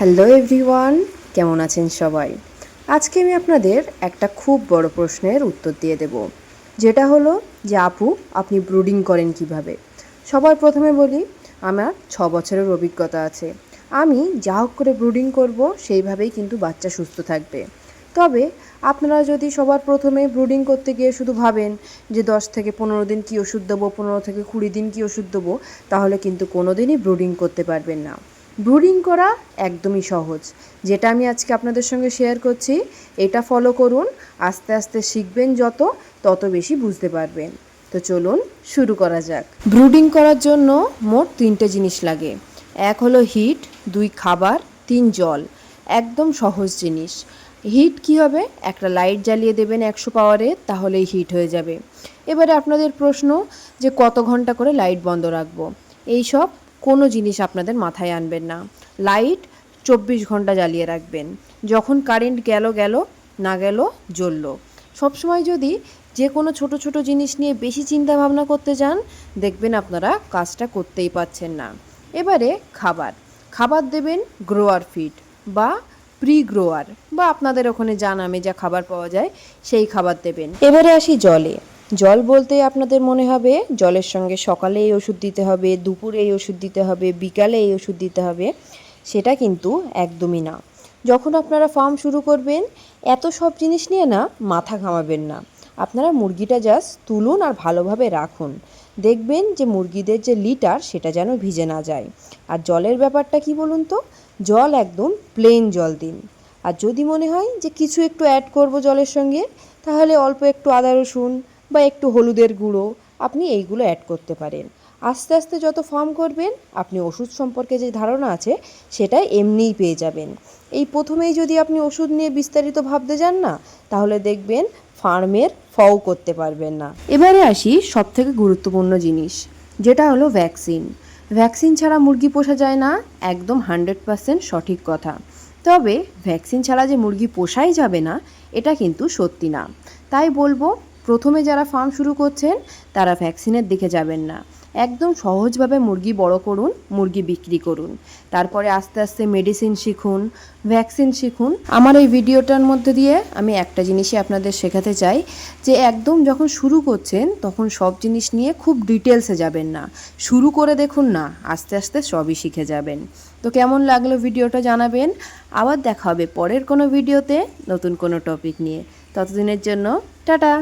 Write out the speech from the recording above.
Hello everyone, কেমন আছেন সবাই? আজকে আমি আপনাদের একটা খুব বড় প্রশ্নের উত্তর দিয়ে দেব, যেটা হলো যে আপু আপনি ব্রুডিং করেন কিভাবে। সবার প্রথমে বলি, আমার 6 বছরের অভিজ্ঞতা আছে। আমি যা হোক করে ব্রুডিং করব, সেইভাবেই কিন্তু বাচ্চা সুস্থ থাকবে। তবে আপনারা যদি সবার প্রথমে ব্রুডিং করতে গিয়ে শুধু ভাবেন যে 10 থেকে 15 দিন কী ওষুধ দেবো, 15 থেকে 20 দিন কী ওষুধ দেবো, তাহলে কিন্তু কোনো দিনই ব্রুডিং করতে পারবেন না। ব্রুডিং করা একদমই সহজ, যেটা আমি আজকে আপনাদের সঙ্গে শেয়ার করছি। এটা ফলো করুন, আস্তে আস্তে শিখবেন তত বেশি বুঝতে পারবেন। তো চলুন শুরু করা যাক। ব্রুডিং করার জন্য মোট 3টে জিনিস লাগে। এক হলো হিট, 2 খাবার, 3 জল। একদম সহজ জিনিস। হিট কি হবে? একটা লাইট জ্বালিয়ে দেবেন 100 পাওয়ারে, তাহলেই হিট হয়ে যাবে। এবারে আপনাদের প্রশ্ন যে কত ঘন্টা করে লাইট বন্ধ রাখবো। এইসব কোনো জিনিস আপনাদের মাথায় আনবেন না। লাইট 24 ঘন্টা জ্বালিয়ে রাখবেন। যখন কারেন্ট গেল, না গেল জ্বলল। সবসময় যদি যে কোনো ছোট ছোট জিনিস নিয়ে বেশি চিন্তা ভাবনা করতে যান, দেখবেন আপনারা কাজটা করতেই পারছেন না। এবারে খাবার দেবেন গ্রোয়ার ফিড বা প্রি গ্রোয়ার, বা আপনাদের ওখানে যা নামে যা খাবার পাওয়া যায় সেই খাবার দেবেন। এবারে আসি জলে। জল বলতে আপনাদের মনে হবে জলের সঙ্গে সকালে এই ওষুধ দিতে হবে, দুপুরে এই ওষুধ দিতে হবে, বিকালে এই ওষুধ দিতে হবে। সেটা কিন্তু একদমই না। যখন আপনারা ফার্ম শুরু করবেন, এত সব জিনিস নিয়ে না মাথা ঘামাবেন না। আপনারা মুরগিটা জাস্ট তুলুন আর ভালোভাবে রাখুন। দেখবেন যে মুরগিদের যে লিটার, সেটা যেন ভিজে না যায়। আর জলের ব্যাপারটা কি বলুন তো? জল একদম প্লেন জল দিন। আর যদি মনে হয় যে কিছু একটু অ্যাড করব জলের সঙ্গে, তাহলে অল্প একটু আদা রসুন বা একটু হলুদের গুঁড়ো আপনি এইগুলো অ্যাড করতে পারেন। আস্তে আস্তে যত ফার্ম করবেন, আপনি ওষুধ সম্পর্কে যে ধারণা আছে সেটা এমনিই পেয়ে যাবেন। এই প্রথমেই যদি আপনি ওষুধ নিয়ে বিস্তারিত ভাবতে যান না, তাহলে দেখবেন ফার্মের ফও করতে পারবেন না। এবারে আসি সবথেকে গুরুত্বপূর্ণ জিনিস, যেটা হলো ভ্যাকসিন। ভ্যাকসিন ছাড়া মুরগি পোষা যায় না, একদম 100% সঠিক কথা। তবে ভ্যাকসিন ছাড়া যে মুরগি পোষাই যাবে না, এটা কিন্তু সত্যি না। তাই বলবো, প্রথমে যারা ফার্ম শুরু করছেন তারা ভ্যাকসিনের দিকে যাবেন না। একদম সহজভাবে মুরগি বড় করুন, মুরগি বিক্রি করুন। তারপরে আস্তে আস্তে মেডিসিন শিখুন, ভ্যাকসিন শিখুন। আমার এই ভিডিওটার মধ্যে দিয়ে আমি একটা জিনিসই আপনাদের শেখাতে চাই, যে একদম যখন শুরু করছেন তখন সব জিনিস নিয়ে খুব ডিটেলসে যাবেন না। শুরু করে দেখুন না, আস্তে আস্তে সবই শিখে যাবেন। তো কেমন লাগলো ভিডিওটা জানাবেন। আবার দেখা হবে পরের কোনো ভিডিওতে নতুন কোনো টপিক নিয়ে। ততদিনের জন্য টাটা।